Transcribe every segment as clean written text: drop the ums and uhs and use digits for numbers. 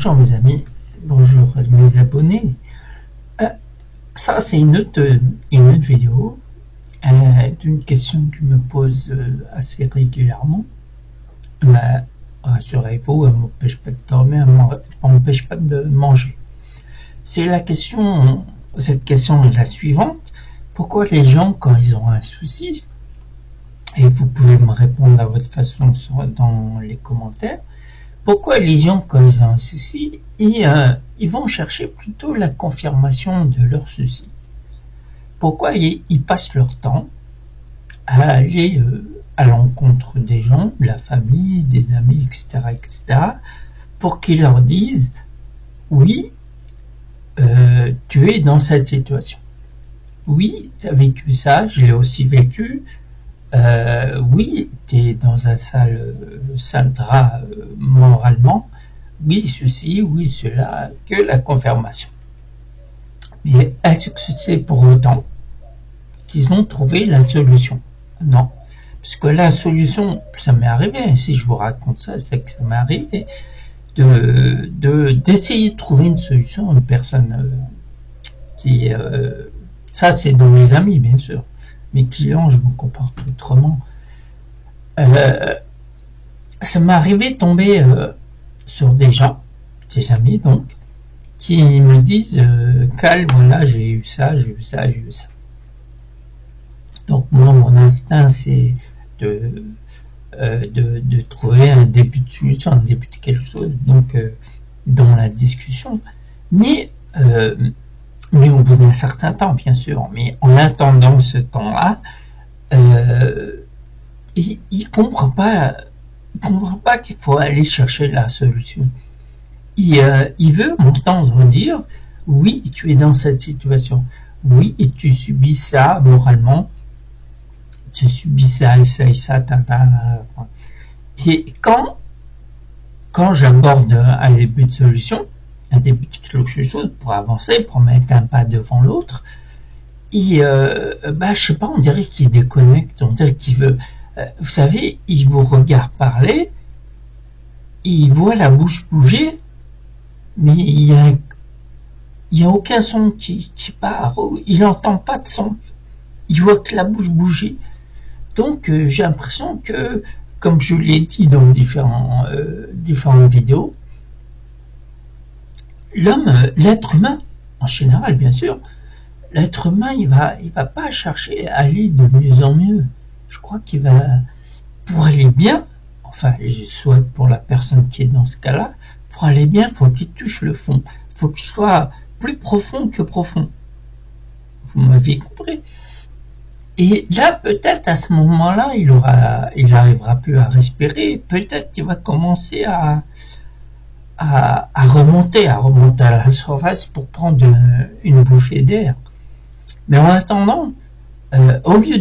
Bonjour mes amis, bonjour mes abonnés. Ça c'est une autre vidéo d'une question que je me pose assez régulièrement. Rassurez-vous, elle m'empêche pas de dormir, elle m'empêche pas de manger. C'est cette question est la suivante. Pourquoi les gens, quand ils ont un souci, et vous pouvez me répondre à votre façon dans les commentaires, pourquoi les gens, quand ils ont un souci, ils vont chercher plutôt la confirmation de leur souci? Pourquoi ils passent leur temps à aller à l'encontre des gens, de la famille, des amis, etc., pour qu'ils leur disent « Oui, tu es dans cette situation. Oui, tu as vécu ça, je l'ai aussi vécu. Oui, tu es dans un sale drap moralement. Oui, ceci, oui, cela, que la confirmation. » Mais est-ce que c'est pour autant qu'ils ont trouvé la solution? Non. Parce que la solution, ça m'est arrivé, si je vous raconte ça, c'est que ça m'est arrivé d'essayer de trouver une solution à une personne qui... ça, c'est dans mes amis, bien sûr. Mes clients, je me comporte autrement. Ça m'est arrivé de tomber sur des gens, des amis donc, qui me disent Cal, voilà, j'ai eu ça. Donc moi, mon instinct, c'est de trouver un début de solution, un début de quelque chose, donc dans la discussion. Mais au bout d'un certain temps, bien sûr, mais en attendant ce temps-là, il comprend pas qu'il faut aller chercher la solution. Il veut m'entendre dire oui, tu es dans cette situation, oui, et tu subis ça moralement, tu subis ça et ça et ça, et quand j'aborde un début de solution, un début de quelque chose pour avancer, pour mettre un pas devant l'autre, je sais pas, on dirait qu'il déconnecte, on dirait qu'il veut, vous savez, il vous regarde parler, il voit la bouche bouger, mais il y a aucun son qui part, il n'entend pas de son, il voit que la bouche bouger. Donc j'ai l'impression que, comme je l'ai dit dans différentes vidéos, l'être humain, en général bien sûr, l'être humain il va pas chercher à aller de mieux en mieux. Je crois qu'il va, pour aller bien, enfin je souhaite pour la personne qui est dans ce cas-là, pour aller bien, il faut qu'il touche le fond, il faut qu'il soit plus profond que profond. Vous m'avez compris. Et là, peut-être à ce moment-là, il arrivera plus à respirer. Peut-être qu'il va commencer à remonter à la surface pour prendre une bouffée d'air. Mais en attendant, au lieu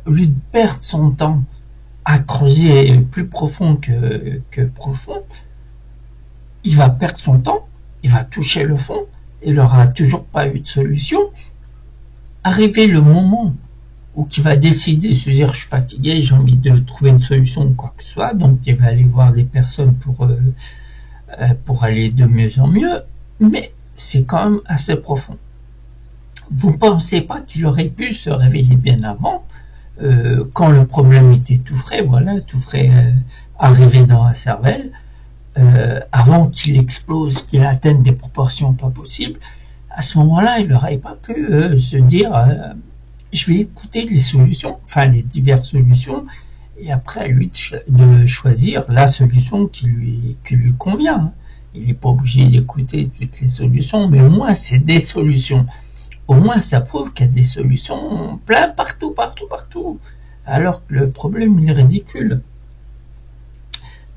au lieu de perdre son temps à creuser plus profond que profond, il va perdre son temps, il va toucher le fond, il n'aura toujours pas eu de solution. Arrivé le moment où il va décider de se dire je suis fatigué, j'ai envie de trouver une solution ou quoi que ce soit, donc il va aller voir des personnes pour aller de mieux en mieux, mais c'est quand même assez profond. Vous ne pensez pas qu'il aurait pu se réveiller bien avant, quand le problème était tout frais, arrivé dans la cervelle, avant qu'il explose, qu'il atteigne des proportions pas possibles. À ce moment-là, il n'aurait pas pu se dire je vais écouter les solutions, enfin les diverses solutions, et après à lui de choisir la solution qui lui convient. Il n'est pas obligé d'écouter toutes les solutions, mais au moins c'est des solutions. Au moins ça prouve qu'il y a des solutions plein partout. Alors que le problème il est ridicule.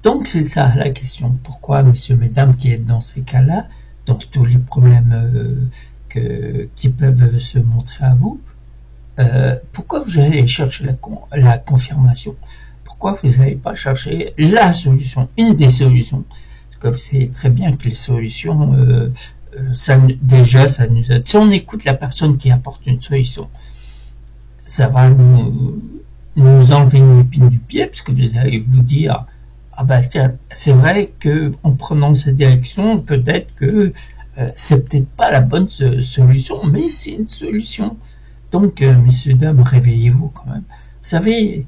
Donc c'est ça la question. Pourquoi, messieurs, mesdames, qui êtes dans ces cas-là, donc tous les problèmes qui peuvent se montrer à vous, pourquoi vous allez chercher la confirmation? Pourquoi vous n'allez pas chercher la solution, une des solutions? Parce que vous savez très bien que les solutions, ça nous aide. Si on écoute la personne qui apporte une solution, ça va nous enlever une épine du pied, parce que vous allez vous dire ah bah tiens, c'est vrai que en prenant cette direction, peut-être que c'est peut-être pas la bonne solution, mais c'est une solution. Donc, messieurs, dames, réveillez-vous quand même. Vous savez,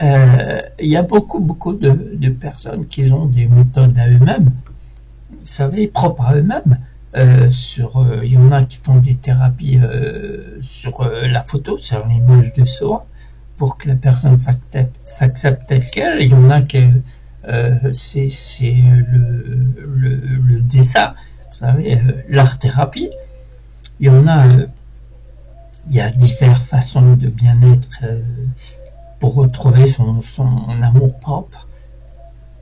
il y a beaucoup de personnes qui ont des méthodes à eux-mêmes, vous savez, propres à eux-mêmes. Il y en a qui font des thérapies sur la photo, sur l'image de soi, pour que la personne s'accepte telle qu'elle. Il y en a qui c'est le dessin, vous savez, l'art-thérapie. Il y en a, il y a diverses façons de bien-être pour retrouver son amour propre.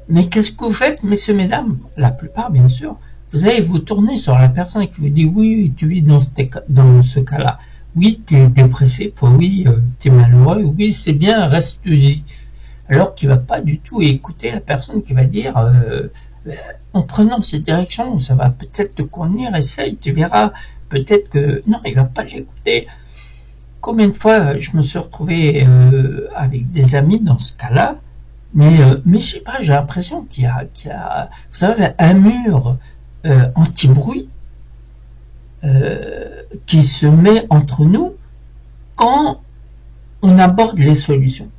Mais qu'est-ce que vous faites, messieurs, mesdames? La plupart, bien sûr, vous allez vous tourner sur la personne qui vous dit oui, tu vis dans ce cas-là. Oui, tu es dépressif, oui, tu es malheureux, oui, c'est bien, reste-y. Alors qu'il va pas du tout écouter la personne qui va dire en prenant cette direction, ça va peut-être te convenir, essaye, tu verras, peut-être que... Non, il va pas l'écouter. Combien de fois je me suis retrouvé avec des amis dans ce cas-là, mais je sais pas, j'ai l'impression qu'il y a, vous savez, un mur anti-bruit qui se met entre nous quand on aborde les solutions.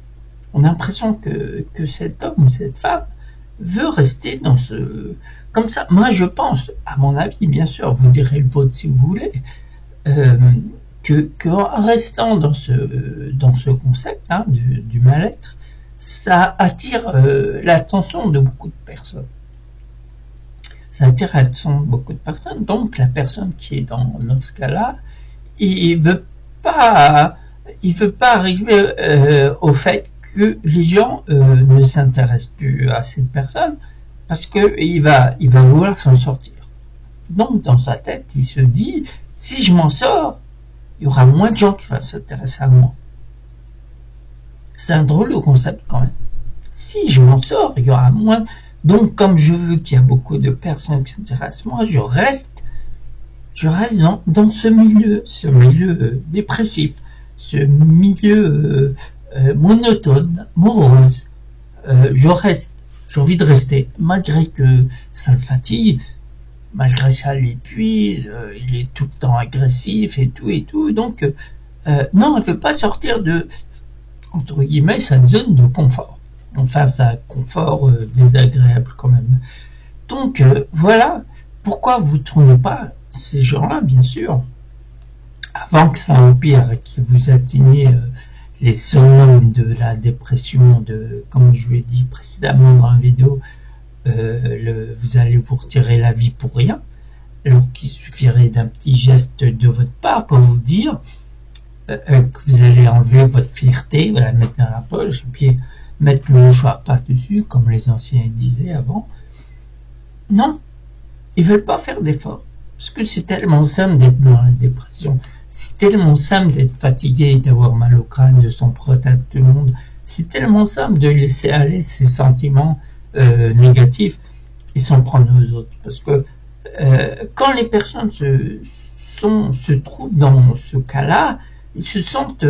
On a l'impression que cet homme ou cette femme veut rester dans ce... Comme ça, moi je pense, à mon avis, bien sûr, vous direz le vôtre si vous voulez, que en restant dans ce concept hein, du mal-être, ça attire l'attention de beaucoup de personnes. Ça attire l'attention de beaucoup de personnes. Donc la personne qui est dans ce cas-là, il veut pas arriver au fait que les gens ne s'intéressent plus à cette personne parce que il va vouloir s'en sortir. Donc dans sa tête, il se dit si je m'en sors, il y aura moins de gens qui vont s'intéresser à moi. C'est un drôle de concept quand même. Si je m'en sors, il y aura moins. Donc, comme je veux qu'il y a beaucoup de personnes qui s'intéressent à moi, je reste dans ce milieu dépressif, ce milieu monotone, morose. J'ai envie de rester, malgré que ça le fatigue, malgré ça l'épuise, il est tout le temps agressif et tout. Donc, non, il ne veut pas sortir de, entre guillemets, sa zone de confort. Enfin, ça confort désagréable quand même. Donc, voilà pourquoi vous ne tournez pas ces gens-là, bien sûr, avant que ça empire et que vous atteigniez les sommets de la dépression, comme je l'ai dit précédemment dans la vidéo, vous allez vous retirer la vie pour rien, alors qu'il suffirait d'un petit geste de votre part pour vous dire que vous allez enlever votre fierté, vous la mettre dans la poche, et puis mettre le mouchoir par-dessus, comme les anciens disaient avant. Non, ils veulent pas faire d'efforts, parce que c'est tellement simple d'être dans la dépression, c'est tellement simple d'être fatigué et d'avoir mal au crâne, de s'en protège tout le monde, c'est tellement simple de laisser aller ses sentiments négatifs et s'en prendre aux autres, parce que quand les personnes se trouvent dans ce cas-là, ils se sentent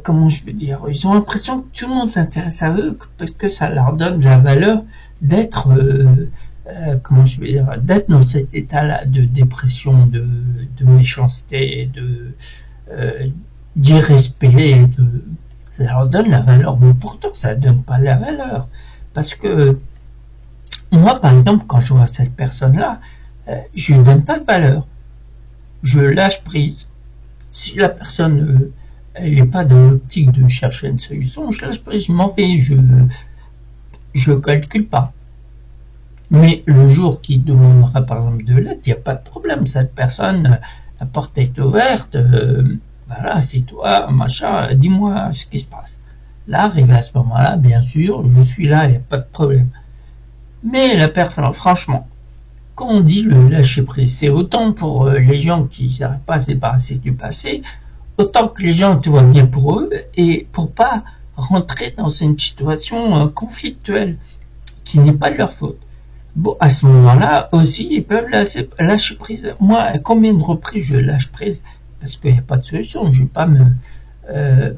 comment je peux dire, ils ont l'impression que tout le monde s'intéresse à eux parce que ça leur donne la valeur d'être comment je vais dire, d'être dans cet état-là de dépression, de méchanceté, d'irrespect, ça leur donne la valeur, mais pourtant ça ne donne pas la valeur, parce que moi par exemple quand je vois cette personne-là, je lui donne pas de valeur, je lâche prise. Si la personne elle n'est pas dans l'optique de chercher une solution, je lâche prise, je m'en vais, je calcule pas. Mais le jour qu'il demandera par exemple de l'aide, il n'y a pas de problème. Cette personne, la porte est ouverte, voilà, c'est toi, machin, dis-moi ce qui se passe. Là, arrivé à ce moment-là, bien sûr, je suis là, il n'y a pas de problème. Mais la personne, franchement, quand on dit le lâcher prise, c'est autant pour les gens qui n'arrivent pas à se débarrasser du passé, autant que les gens tout va bien pour eux, et pour pas rentrer dans une situation conflictuelle qui n'est pas de leur faute. Bon, à ce moment-là aussi, ils peuvent lâcher prise. Moi, combien de reprises je lâche prise? Parce qu'il n'y a pas de solution. Je ne vais pas me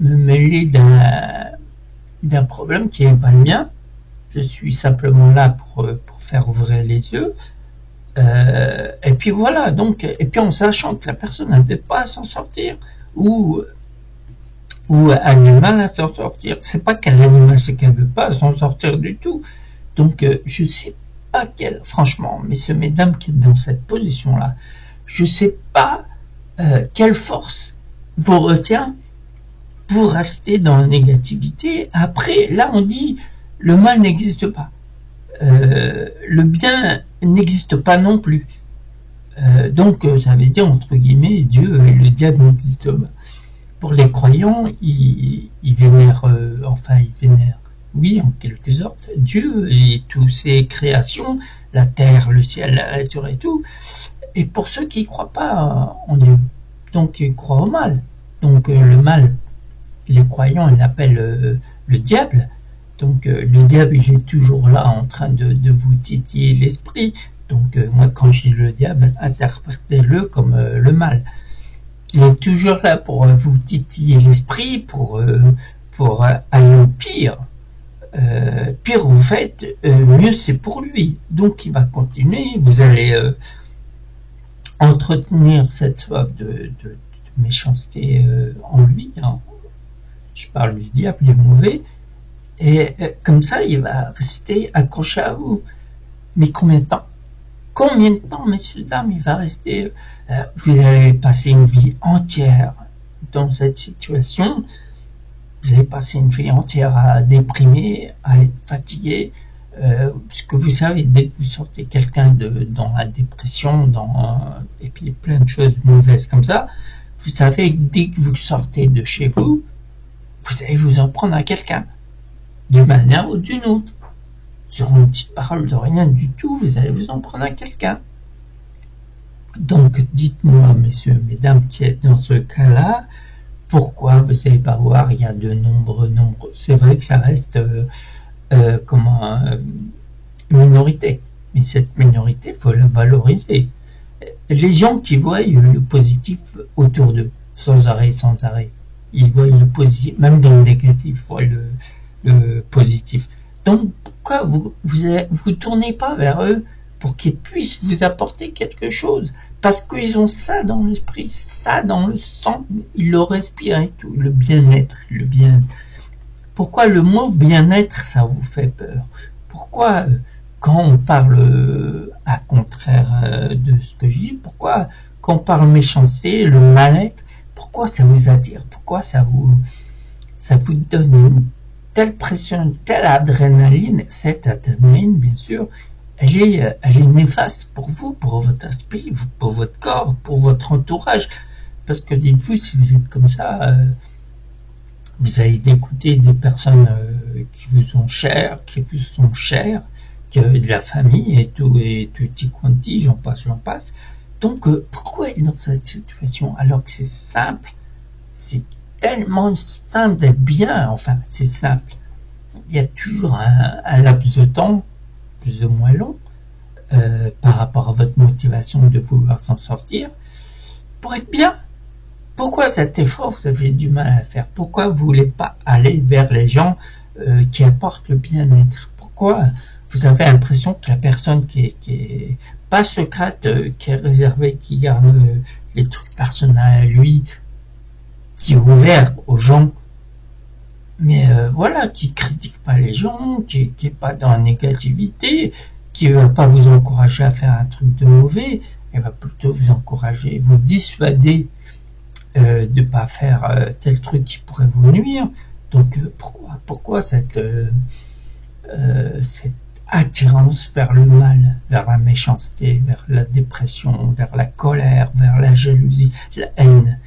mêler d'un problème qui n'est pas le mien. je suis simplement là pour faire ouvrir les yeux. Et puis voilà, donc, et puis en sachant que la personne n'avait pas à s'en sortir, ou a du mal à s'en sortir. C'est pas qu'elle a du mal, c'est qu'elle veut pas s'en sortir du tout. Donc je sais pas franchement, messieurs, mesdames qui êtes dans cette position-là, je sais pas quelle force vous retient pour rester dans la négativité. Après, là on dit le mal n'existe pas. Le bien n'existe pas non plus. Donc ça veut dire entre guillemets Dieu et le diable n'existent pas. Pour les croyants, ils vénèrent, oui, en quelque sorte, Dieu et toutes ses créations, la terre, le ciel, la nature et tout. Et pour ceux qui ne croient pas en Dieu, donc ils croient au mal. Donc le mal, les croyants, ils l'appellent le diable. Donc le diable, il est toujours là en train de vous titiller l'esprit. Donc moi, quand je dis le diable, interprétez-le comme le mal. Il est toujours là pour vous titiller l'esprit, pour aller au pire. Pire vous faites, mieux c'est pour lui. Donc il va continuer, vous allez entretenir cette soif de méchanceté en lui. Hein. Je parle du diable, du mauvais. Et comme ça, il va rester accroché à vous. Mais combien de temps ? Combien de temps, messieurs, dames, il va rester vous allez passer une vie entière dans cette situation. Vous allez passer une vie entière à déprimer, à être fatigué. Parce que vous savez, dès que vous sortez quelqu'un dans la dépression, et puis plein de choses mauvaises comme ça, vous savez que dès que vous sortez de chez vous, vous allez vous en prendre à quelqu'un, d'une manière ou d'une autre. Sur une petite parole de rien du tout, vous allez vous en prendre à quelqu'un. Donc, dites-moi, messieurs, mesdames, qui êtes dans ce cas-là, pourquoi vous n'allez pas voir, il y a de nombreux. C'est vrai que ça reste une minorité. Mais cette minorité, il faut la valoriser. Les gens qui voient le positif autour d'eux, sans arrêt, ils voient le positif, même dans le négatif, ils voient le positif. Donc, pourquoi vous tournez pas vers eux pour qu'ils puissent vous apporter quelque chose? Parce qu'ils ont ça dans l'esprit, ça dans le sang, ils le respirent et tout, le bien-être, Pourquoi le mot bien-être, ça vous fait peur? Pourquoi, quand on parle à contraire de ce que je dis, pourquoi, quand on parle méchanceté, le mal-être, pourquoi ça vous attire? Pourquoi ça vous donne une telle pression, telle adrénaline? Cette adrénaline, bien sûr, elle est néfaste pour vous, pour votre esprit, pour votre corps, pour votre entourage. Parce que dites-vous, si vous êtes comme ça, vous allez écouter des personnes qui vous sont chères, que de la famille et tout quanti, j'en passe. Donc, pourquoi être dans cette situation alors que c'est simple? C'est tellement simple d'être bien, c'est simple. Il y a toujours un laps de temps, plus ou moins long, par rapport à votre motivation de vouloir s'en sortir, pour être bien. Pourquoi cet effort vous avez du mal à faire? Pourquoi vous ne voulez pas aller vers les gens qui apportent le bien-être? Pourquoi vous avez l'impression que la personne qui est pas secrète, qui est réservée, qui garde les trucs personnels à lui, qui est ouvert aux gens, mais qui critique pas les gens, qui est pas dans la négativité, qui va pas vous encourager à faire un truc de mauvais, elle va plutôt vous encourager, vous dissuader de pas faire tel truc qui pourrait vous nuire. Donc pourquoi cette attirance vers le mal, vers la méchanceté, vers la dépression, vers la colère, vers la jalousie, la haine?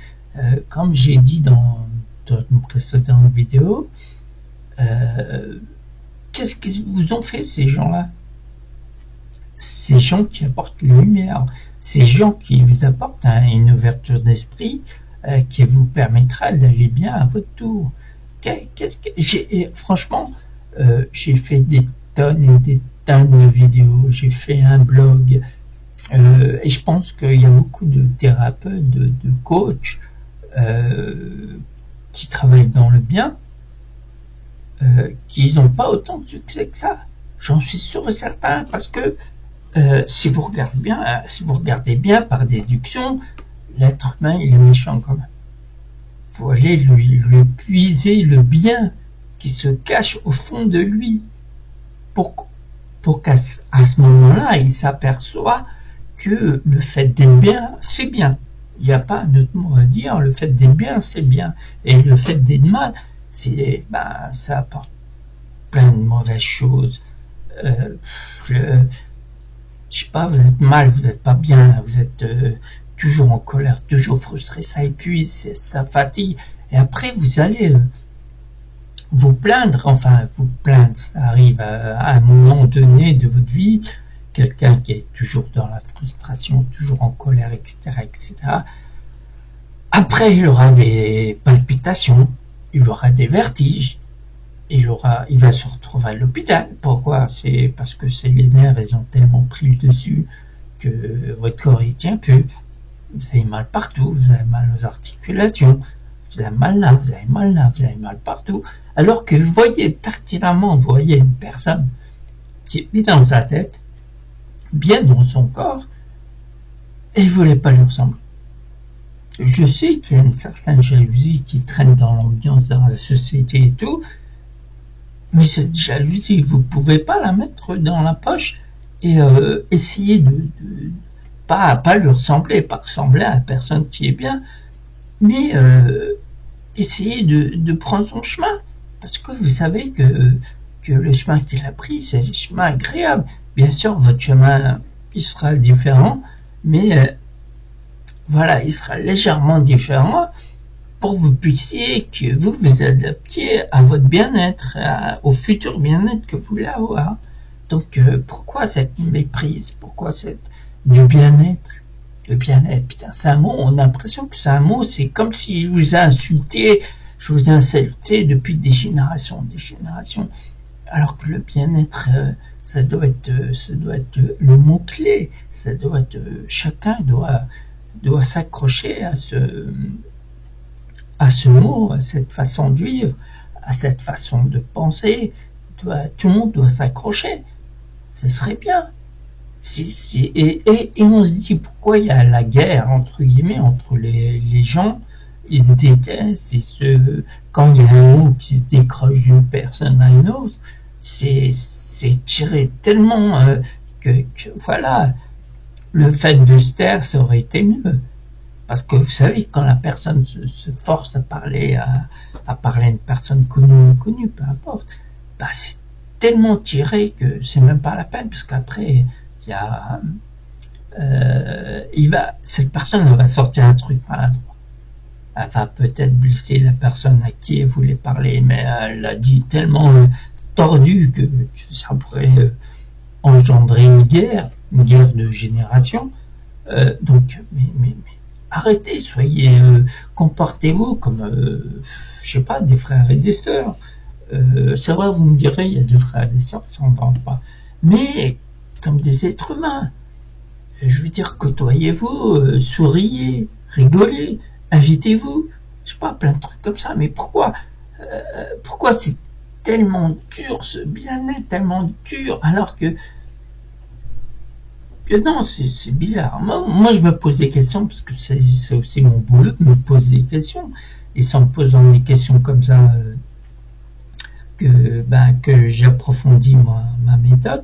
Comme j'ai dit dans une précédente vidéo, qu'est-ce qu'ils vous ont fait, ces gens-là? Ces gens qui apportent la lumière, ces gens qui vous apportent une ouverture d'esprit qui vous permettra d'aller bien à votre tour. Franchement, j'ai fait des tonnes et des tonnes de vidéos, j'ai fait un blog, et je pense qu'il y a beaucoup de thérapeutes, de coachs qui travaillent dans le bien, qui n'ont pas autant de succès que ça. J'en suis sûr et certain, parce que si vous regardez bien par déduction, l'être humain il est méchant quand même. Vous allez lui puiser le bien qui se cache au fond de lui, pour qu'à ce moment-là, il s'aperçoit que le fait d'être bien, c'est bien. Il n'y a pas d'autre mot à dire, le fait d'être bien, c'est bien. Et le fait d'être mal, ça apporte plein de mauvaises choses. Je sais pas, vous êtes mal, vous n'êtes pas bien, vous êtes toujours en colère, toujours frustré, ça épuise, ça fatigue. Et après, vous allez vous plaindre, ça arrive à un moment donné de votre vie, quelqu'un qui est toujours dans la frustration, toujours en colère, etc., etc. Après, il aura des palpitations, il aura des vertiges, il va se retrouver à l'hôpital. Pourquoi? C'est parce que les nerfs, ils ont tellement pris le dessus que votre corps, il tient plus. Vous avez mal partout, vous avez mal aux articulations, vous avez mal là, vous avez mal là, vous avez mal partout. Alors que vous voyez pertinemment, vous voyez une personne qui est bien dans sa tête, bien dans son corps, et vous voulez pas lui ressembler. Je sais qu'il y a une certaine jalousie qui traîne dans l'ambiance, dans la société et tout, mais cette jalousie, vous pouvez pas la mettre dans la poche et essayer de pas lui ressembler, pas ressembler à la personne qui est bien, mais essayer de prendre son chemin, parce que vous savez que le chemin qu'il a pris, c'est le chemin agréable. Bien sûr, votre chemin, il sera différent, mais voilà, il sera légèrement différent pour que vous puissiez, que vous adaptiez à votre bien-être, au futur bien-être que vous voulez avoir. Donc, pourquoi cette méprise? Pourquoi du bien-être? Le bien-être, putain, c'est un mot, on a l'impression que c'est un mot, c'est comme si je vous ai insulté depuis des générations. Alors que le bien-être, ça doit être le mot-clé, chacun doit s'accrocher à ce mot, à cette façon de vivre, à cette façon de penser. Tout le monde doit s'accrocher. Ce serait bien. Et on se dit pourquoi il y a la guerre entre guillemets entre les gens, ils se détestent, quand il y a un mot qui se décroche d'une personne à une autre, c'est tiré tellement que voilà, le fait de se taire, ça aurait été mieux. Parce que vous savez, quand la personne se force à parler à une personne connue ou inconnue, peu importe, c'est tellement tiré que c'est même pas la peine, parce qu'après cette personne elle va sortir un truc maladroit. Elle va peut-être blesser la personne à qui elle voulait parler, mais elle l'a dit tellement tordu que ça pourrait engendrer une guerre de génération. Donc, mais arrêtez, comportez-vous comme, je sais pas, des frères et des sœurs. C'est vrai, vous me direz, il y a des frères et des sœurs qui s'entendent pas, mais comme des êtres humains. Je veux dire, côtoyez-vous, souriez, rigolez, invitez-vous, je sais pas, plein de trucs comme ça. Mais pourquoi c'est tellement dur, ce bien-être, tellement dur, alors que non, c'est bizarre. Moi, je me pose des questions, parce que c'est aussi mon boulot de me poser des questions, et c'est en me posant des questions comme ça que j'approfondis ma méthode.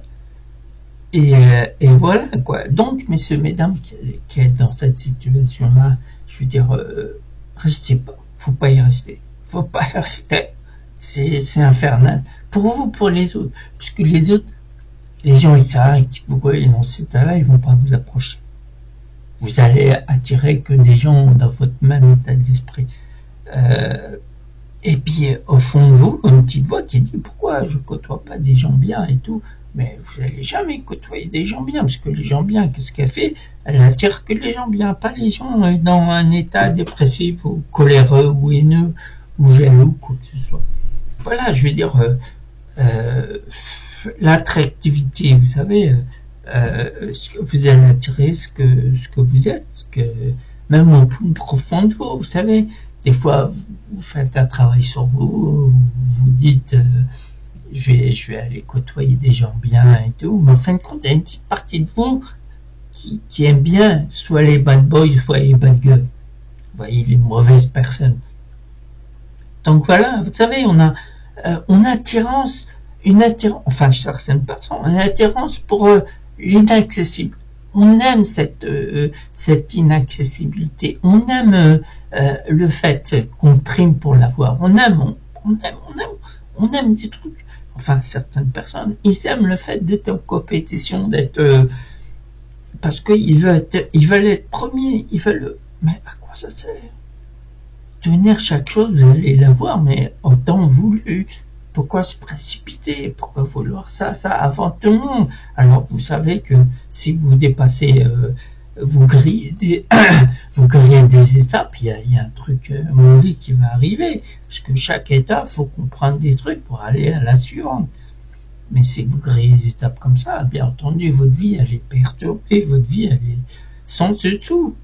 Et voilà quoi. Donc, messieurs, mesdames, qui êtes dans cette situation-là, je veux dire, restez pas. Faut pas y rester. C'est infernal. Pour vous, pour les autres. Puisque les autres, les gens, ils s'arrêtent. Vous voyez, dans cet état-là, ils vont pas vous approcher. Vous allez attirer que des gens dans votre même état d'esprit. Et puis, au fond de vous, une petite voix qui dit, pourquoi je côtoie pas des gens bien et tout? Mais vous n'allez jamais côtoyer des gens bien, parce que les gens bien, qu'est-ce qu'elle fait? Elle attire que les gens bien, pas les gens dans un état dépressif, ou coléreux, ou haineux, ou jaloux, quoi que ce soit. Voilà, je veux dire, l'attractivité, vous savez, vous allez attirer ce que vous êtes, même au plus profond de vous, vous savez, des fois, vous faites un travail sur vous, vous dites... je vais aller côtoyer des gens bien et tout, mais en fin de compte, il y a une petite partie de vous qui aime bien soit les bad boys, soit les bad girls. Vous voyez, les mauvaises personnes. Donc voilà, vous savez, on a une attirance, enfin certaines personnes, une attirance pour l'inaccessible. On aime cette inaccessibilité. On aime le fait qu'on trime pour l'avoir. On aime des trucs. Enfin, certaines personnes, ils aiment le fait d'être en compétition, d'être parce qu'ils veulent être premiers. Mais à quoi ça sert? Devenir chaque chose, vous allez l'avoir, mais en temps voulu. Pourquoi se précipiter? Pourquoi vouloir ça avant tout le monde? Alors vous savez que si vous dépassez, vous grillez des, vous grillez des étapes, il y a un truc mauvais qui va arriver. Parce que chaque étape, faut comprendre des trucs pour aller à la suivante. Mais si vous grillez des étapes comme ça, bien entendu, votre vie, elle est perturbée, votre vie, elle est sans dessous.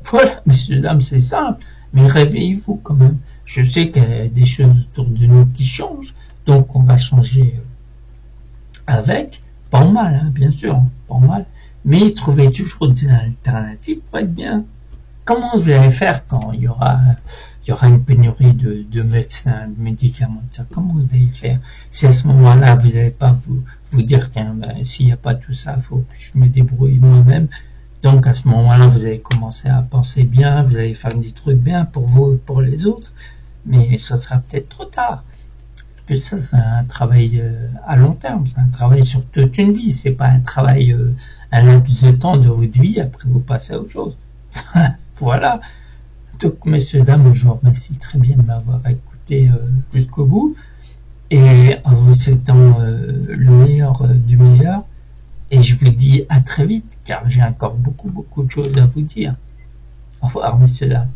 Voilà, messieurs, dames, c'est simple. Mais réveillez-vous quand même. Je sais qu'il y a des choses autour de nous qui changent, donc on va changer avec. Pas mal, hein, bien sûr, pas mal. Mais trouvez toujours des alternatives pour être bien. Comment vous allez faire quand il y aura une pénurie de médecins, de médicaments, ça? Comment vous allez faire si à ce moment-là vous n'allez pas vous dire tiens, s'il n'y a pas tout ça, il faut que je me débrouille moi-même. Donc à ce moment-là, vous allez commencer à penser bien, vous allez faire des trucs bien pour vous et pour les autres, mais ça sera peut-être trop tard. Parce que ça, c'est un travail à long terme, c'est un travail sur toute une vie, c'est pas un travail, un laps de temps de votre vie, après vous passez à autre chose. Voilà. Donc messieurs, dames, je vous remercie très bien de m'avoir écouté jusqu'au bout, et en vous souhaitant le meilleur du meilleur. Et je vous dis à très vite, car j'ai encore beaucoup de choses à vous dire. Au revoir, messieurs, dames.